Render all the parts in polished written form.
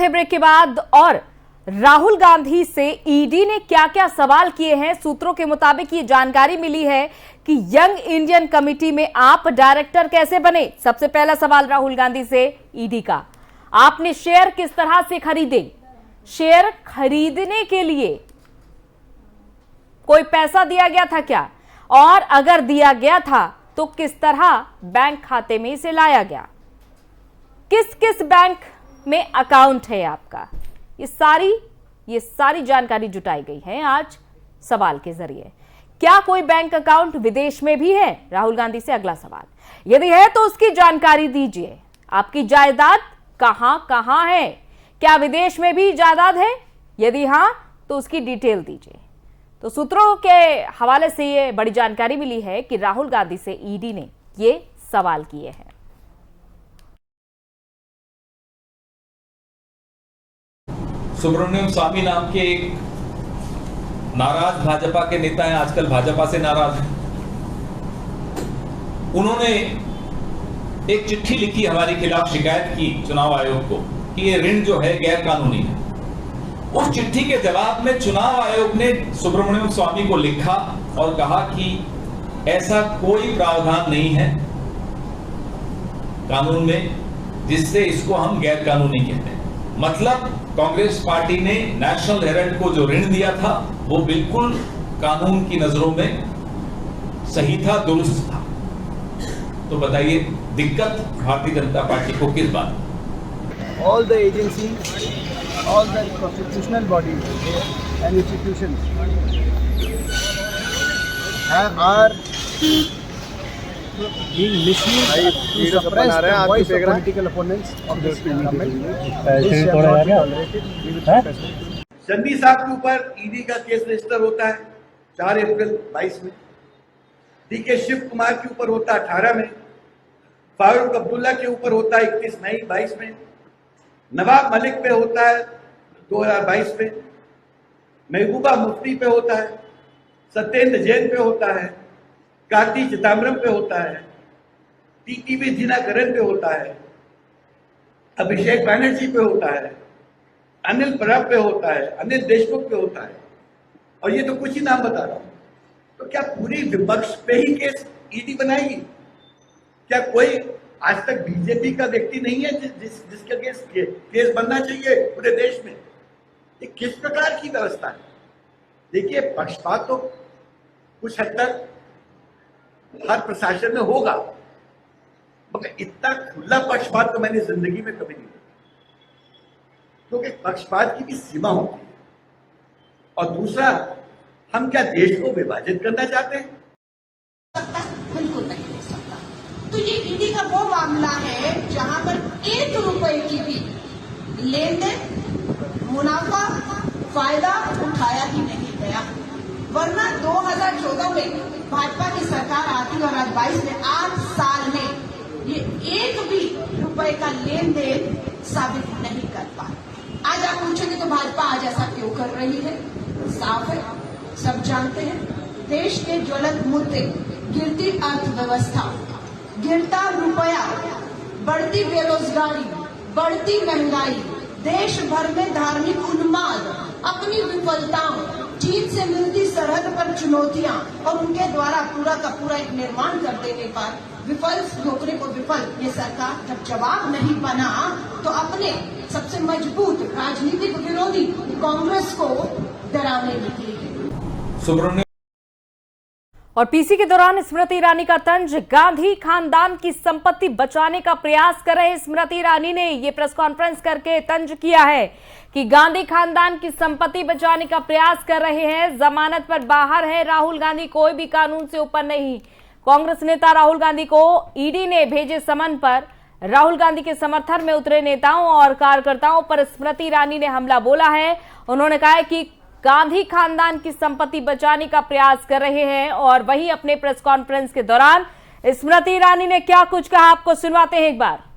Break के बाद और राहुल गांधी से ईडी ने क्या क्या सवाल किए हैं। सूत्रों के मुताबिक ये जानकारी मिली है कि यंग इंडियन कमेटी में आप डायरेक्टर कैसे बने। सबसे पहला सवाल राहुल गांधी से ईडी का, आपने शेयर किस तरह से खरीदे? शेयर खरीदने के लिए कोई पैसा दिया गया था क्या? और अगर दिया गया था तो किस तरह बैंक खाते में इसे लाया गया? किस किस बैंक में अकाउंट है आपका? ये सारी जानकारी जुटाई गई है आज सवाल के जरिए। क्या कोई बैंक अकाउंट विदेश में भी है? राहुल गांधी से अगला सवाल, यदि है तो उसकी जानकारी दीजिए। आपकी जायदाद कहां कहां है? क्या विदेश में भी जायदाद है? यदि हां तो उसकी डिटेल दीजिए। तो सूत्रों के हवाले से ये बड़ी जानकारी मिली है कि राहुल गांधी से ईडी ने ये सवाल किए हैं। सुब्रमण्यम स्वामी नाम के एक नाराज भाजपा के नेता हैं, आजकल भाजपा से नाराज हैं। उन्होंने एक चिट्ठी लिखी, हमारे खिलाफ शिकायत की चुनाव आयोग को कि ये ऋण जो है गैर कानूनी है। उस चिट्ठी के जवाब में चुनाव आयोग ने सुब्रमण्यम स्वामी को लिखा और कहा कि ऐसा कोई प्रावधान नहीं है कानून में जिससे इसको हम गैर कानूनी कहते हैं। मतलब कांग्रेस पार्टी ने नेशनल हेराल्ड को जो ऋण दिया था वो बिल्कुल कानून की नजरों में सही था, दुरुस्त था। तो बताइए दिक्कत भारतीय जनता पार्टी को किस बात? All the agencies, all the constitutional bodies and institutions are being misused to suppress the voice of political opponents of this government. This shall not be tolerated. We will protest it. Channi साहब के ऊपर ED का case register होता है 4 अप्रैल 22 में। DK Shiv Kumar के ऊपर होता है 18 में। फारूक अब्दुल्ला के ऊपर होता है 21 मई 22 में। नवाब मलिक पे होता है 2022 में। महबूबा मुफ्ती पे होता है, सत्येंद्र जैन पे होता है, कार्ति चिदम्बरम पे होता है, टीटीवी दिनकरन पे होता है, अभिषेक बैनर्जी पे होता है, अनिल परब पे होता है, अनिल देशमुख पे होता है। और ये तो कुछ ही नाम बता रहा हूं। तो क्या पूरी विपक्ष पे ही केस ईडी बनाएगी? क्या कोई आज तक बीजेपी का व्यक्ति नहीं है जिसका केस बनना चाहिए पूरे देश में? ये किस प्रकार की व्यवस्था है? देखिए, पक्षपात तो कुछ हद तक हर प्रशासन में होगा, मगर इतना खुला पक्षपात तो मैंने जिंदगी में कभी नहीं देखा। क्योंकि पक्षपात की भी सीमा होती है। और दूसरा, हम क्या देश को विभाजित करना चाहते हैं? बिल्कुल नहीं हो सकता। तो ये ईडी का वो मामला है जहां पर 1 रुपए की भी लेन देन, मुनाफा, फायदा उठाया ही नहीं गया। वरना 2014 में भाजपा की सरकार आती और आज 22 में 8 साल में ये 1 भी रुपए का लेन देन साबित नहीं कर पाए। आज आप पूछेंगे तो भाजपा आज ऐसा क्यों कर रही है? साफ है, सब जानते हैं। देश के ज्वलंत मुद्दे, गिरती अर्थव्यवस्था, गिरता रुपया, बढ़ती बेरोजगारी, बढ़ती महंगाई, देश भर में धार्मिक उन्माद, अपनी विफलताओं, चीन से मिलती सरहद पर चुनौतियां और उनके द्वारा पूरा का पूरा एक निर्माण कर देने पर विफल होने को विफल ये सरकार जब जवाब नहीं बना तो अपने सबसे मजबूत राजनीतिक विरोधी कांग्रेस को डराने निकली है। सुब्रमण्यम और पीसी के दौरान स्मृति ईरानी का तंज, गांधी खानदान की संपत्ति बचाने का प्रयास कर रहे स्मृति ईरानी ने ये प्रेस कॉन्फ्रेंस करके तंज किया है कि गांधी खानदान की संपत्ति बचाने का प्रयास कर रहे हैं। जमानत पर बाहर है राहुल गांधी, कोई भी कानून से ऊपर नहीं। कांग्रेस नेता राहुल गांधी को ईडी ने भेजे समन पर राहुल गांधी के समर्थन में उतरे नेताओं और कार्यकर्ताओं पर स्मृति ईरानी ने हमला बोला है। उन्होंने कहा है कि गांधी खानदान की संपत्ति बचाने का प्रयास कर रहे हैं। और वहीं अपने प्रेस कॉन्फ्रेंस के दौरान स्मृति ईरानी ने क्या कुछ कहा, आपको सुनवाते हैं एक बार।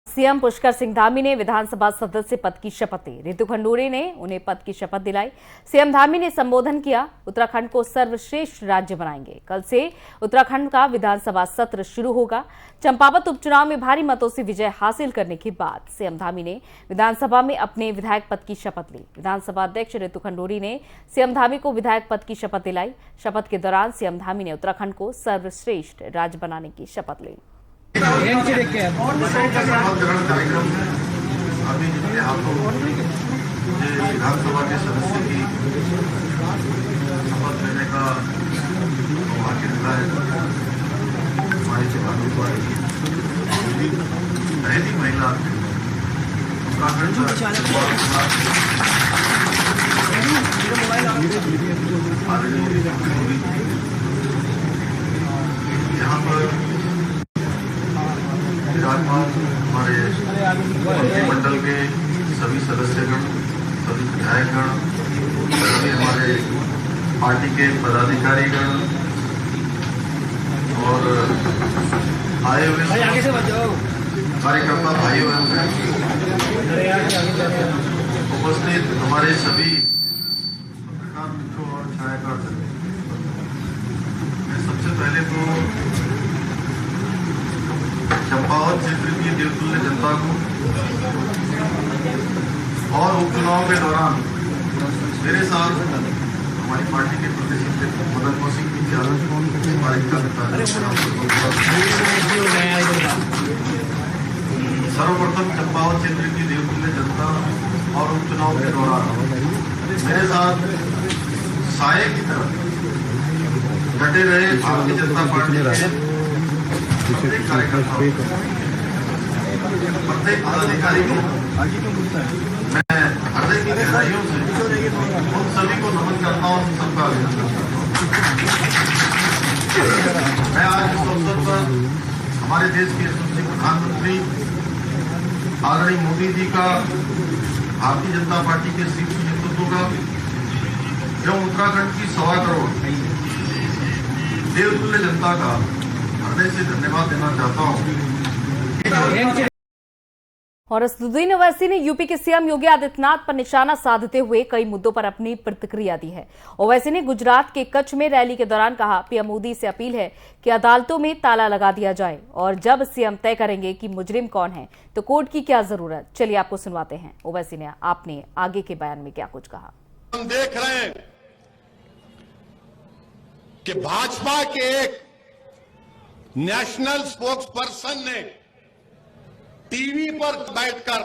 सीएम पुष्कर सिंह धामी ने विधानसभा सदस्य पद की शपथ ली। रितु खंडूरी ने उन्हें पद की शपथ दिलाई। सीएम धामी ने संबोधन किया, उत्तराखंड को सर्वश्रेष्ठ राज्य बनाएंगे। कल से उत्तराखंड का विधानसभा सत्र शुरू होगा। चंपावत उपचुनाव में भारी मतों से विजय हासिल करने के बाद सीएम धामी ने विधानसभा में अपने विधायक पद की शपथ ली। विधानसभा अध्यक्ष रितु खंडूरी ने सीएम धामी को विधायक पद की शपथ दिलाई। शपथ के दौरान सीएम धामी ने उत्तराखंड को सर्वश्रेष्ठ राज्य बनाने की शपथ ली। कार्यक्रम है अभी जिनके हाथों विधानसभा के सदस्य की शपथ लेने का सौभाग्य मिला है। हमारी चुनावी पार्टी पहली महिला यहाँ पर हमारे मंत्रिमंडल के सभी सदस्यगण, सभी विधायकगण, सभी हमारे पार्टी के पदाधिकारीगण और आए हुए कार्यकर्ता भाइयों एवं उपस्थित हमारे सभी पत्रकार मित्रों और छायाकार दल, मैं सबसे पहले तो चंपावत क्षेत्र की देवतुल्य जनता को और उपचुनाव के दौरान मेरे साथ हमारी पार्टी के प्रदेश अध्यक्ष मदन कौशिक जी सर्वप्रथम चंपावत क्षेत्र की देवतुल्य जनता और उपचुनाव के दौरान मेरे साथ साये की तरह डटे रहे भारतीय जनता पार्टी के प्रत्येक कार्यकर्ता, प्रत्येक पदाधिकारी को मैं हृदय की गहराइयों से उन सभी को नमन करता हूँ, सबका अभिनंदन करता हूँ। मैं आज इस अवसर पर हमारे देश के यशस्वी प्रधानमंत्री आदरणीय मोदी जी का, भारतीय जनता पार्टी के शीर्ष नेतृत्व का एवं उत्तराखंड की 1.25 करोड़ देवतुल्य जनता का हृदय से धन्यवाद देना चाहता हूँ। और असदुद्दीन ओवैसी ने यूपी के सीएम योगी आदित्यनाथ पर निशाना साधते हुए कई मुद्दों पर अपनी प्रतिक्रिया दी है। ओवैसी ने गुजरात के कच्छ में रैली के दौरान कहा, पीएम मोदी से अपील है कि अदालतों में ताला लगा दिया जाए और जब सीएम तय करेंगे कि मुजरिम कौन है तो कोर्ट की क्या जरूरत। चलिए आपको सुनवाते हैं ओवैसी ने आपने आगे के बयान में क्या कुछ कहा। हम देख रहे हैं कि भाजपा के एक नेशनल स्पोक्स पर्सन ने टीवी पर बैठकर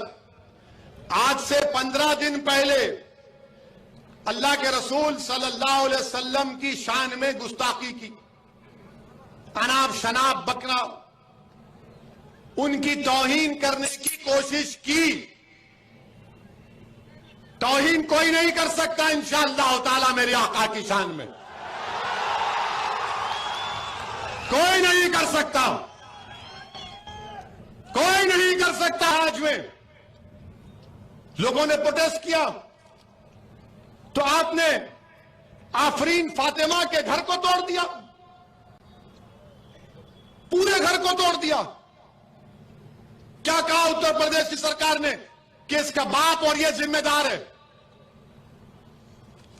आज से 15 दिन पहले अल्लाह के रसूल सल्लल्लाहु अलैहि वसल्लम की शान में गुस्ताखी की, अनाप शनाप बकरा, उनकी तौहीन करने की कोशिश की। तौहीन कोई नहीं कर सकता इंशाअल्लाह ताला मेरे आका की शान में, कोई नहीं कर सकता, कोई नहीं कर सकता। आज में लोगों ने प्रोटेस्ट किया तो आपने आफरीन फातिमा के घर को तोड़ दिया, पूरे घर को तोड़ दिया। क्या कहा उत्तर प्रदेश की सरकार ने कि इसका बाप और ये जिम्मेदार है?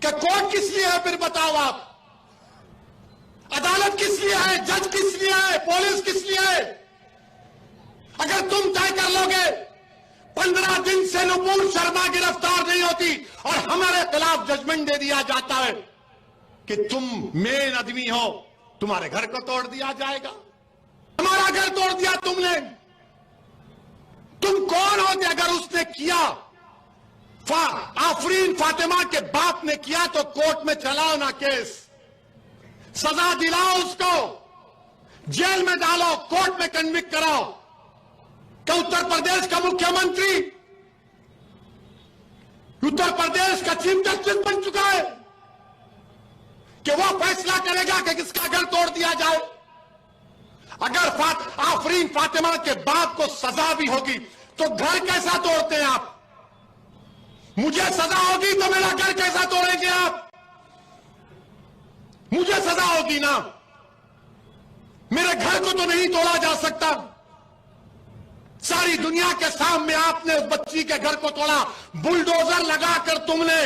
क्या कोर्ट किस लिए है? फिर बताओ आप, अदालत किस लिए है? जज किस लिए है? पुलिस किस लिए है? अगर तुम तय कर लोगे 15 दिन से नुपुर शर्मा गिरफ्तार नहीं होती और हमारे खिलाफ जजमेंट दे दिया जाता है कि तुम मेन आदमी हो, तुम्हारे घर को तोड़ दिया जाएगा। हमारा घर तोड़ दिया तुमने, तुम कौन होते? अगर उसने किया, आफरीन फातिमा के बाप ने किया तो कोर्ट में चलाओ ना केस, सजा दिलाओ उसको, जेल में डालो, कोर्ट में कन्विक्ट कराओ। क्या उत्तर प्रदेश का मुख्यमंत्री उत्तर प्रदेश का चीफ जस्टिस बन चुका है कि वो फैसला करेगा कि किसका घर तोड़ दिया जाए। अगर आफरीन फातिमा के बाप को सजा भी होगी तो घर कैसा तोड़ते हैं आप? मुझे सजा होगी तो मेरा घर कैसा तोड़ेंगे आप? मुझे सजा होगी ना, मेरे घर को तो नहीं तोड़ा जा सकता। सारी दुनिया के सामने आपने उस बच्ची के घर को तोड़ा, बुलडोजर लगाकर तुमने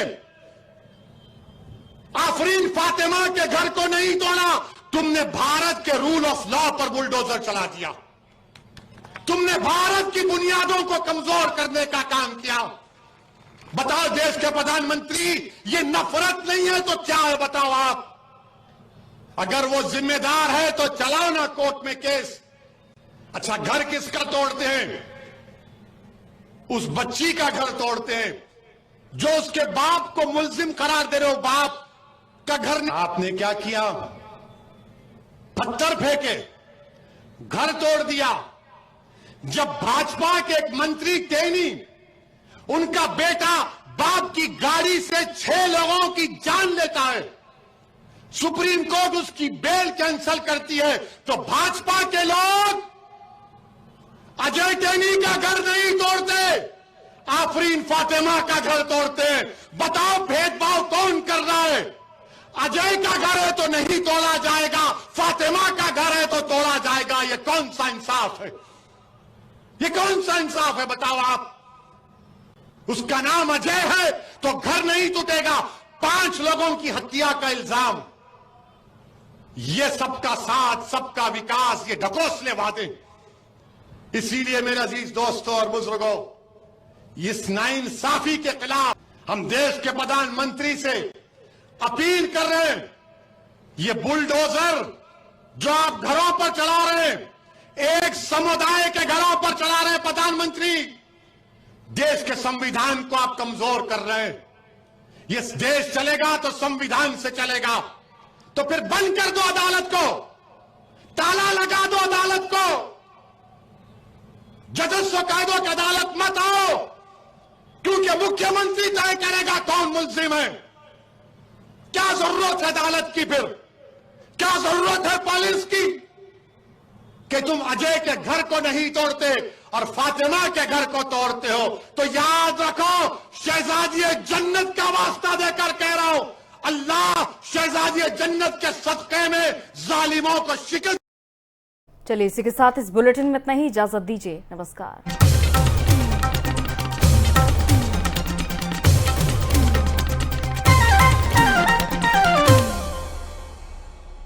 आफरीन फातिमा के घर को नहीं तोड़ा, तुमने भारत के रूल ऑफ लॉ पर बुलडोजर चला दिया। तुमने भारत की बुनियादों को कमजोर करने का काम किया। बताओ देश के प्रधानमंत्री, ये नफरत नहीं है तो क्या है बताओ आप? अगर वो जिम्मेदार है तो चलाओ ना कोर्ट में केस। अच्छा, घर किसका तोड़ते हैं? उस बच्ची का घर तोड़ते हैं जो उसके बाप को मुल्जिम करार दे रहे हो। बाप का घर आपने क्या किया? पत्थर फेंके, घर तोड़ दिया। जब भाजपा के एक मंत्री टेनी, उनका बेटा बाप की गाड़ी से 6 लोगों की जान लेता है, सुप्रीम कोर्ट उसकी बेल कैंसिल करती है, तो भाजपा के लोग अजय टेनी का घर नहीं तोड़ते, आफरीन फातिमा का घर तोड़ते हैं। बताओ भेदभाव कौन कर रहा है? अजय का घर है तो नहीं तोड़ा जाएगा, फातिमा का घर है तो तोड़ा जाएगा। ये कौन सा इंसाफ है? ये कौन सा इंसाफ है बताओ आप? उसका नाम अजय है तो घर नहीं टूटेगा। 5 लोगों की हत्या का इल्जाम, ये सबका साथ, सबका विकास, ये ढकोसले वादे। इसीलिए मेरे अजीज दोस्तों और बुजुर्गों, इस नाइंसाफी के खिलाफ हम देश के प्रधानमंत्री से अपील कर रहे हैं। ये बुलडोजर जो आप घरों पर चला रहे हैं, एक समुदाय के घरों पर चला रहे हैं प्रधानमंत्री, देश के संविधान को आप कमजोर कर रहे हैं। ये देश चलेगा तो संविधान से चलेगा, तो फिर बंद कर दो अदालत को, ताला लगा दो अदालत को, जजेस को कह दो कि अदालत मत आओ, क्योंकि मुख्यमंत्री तय करेगा कौन मुल्जिम है। क्या जरूरत है अदालत की? फिर क्या जरूरत है पुलिस की कि तुम अजय के घर को नहीं तोड़ते और फातिमा के घर को तोड़ते हो? तो याद रखो, शहजादी जन्नत का वास्ता देकर कह रहा हूं, अल्लाह शहजादी जन्नत के सदक़े में जालिमों को शिकस्त। चलिए, इसी के साथ इस बुलेटिन में इतना ही। इजाजत दीजिए, नमस्कार।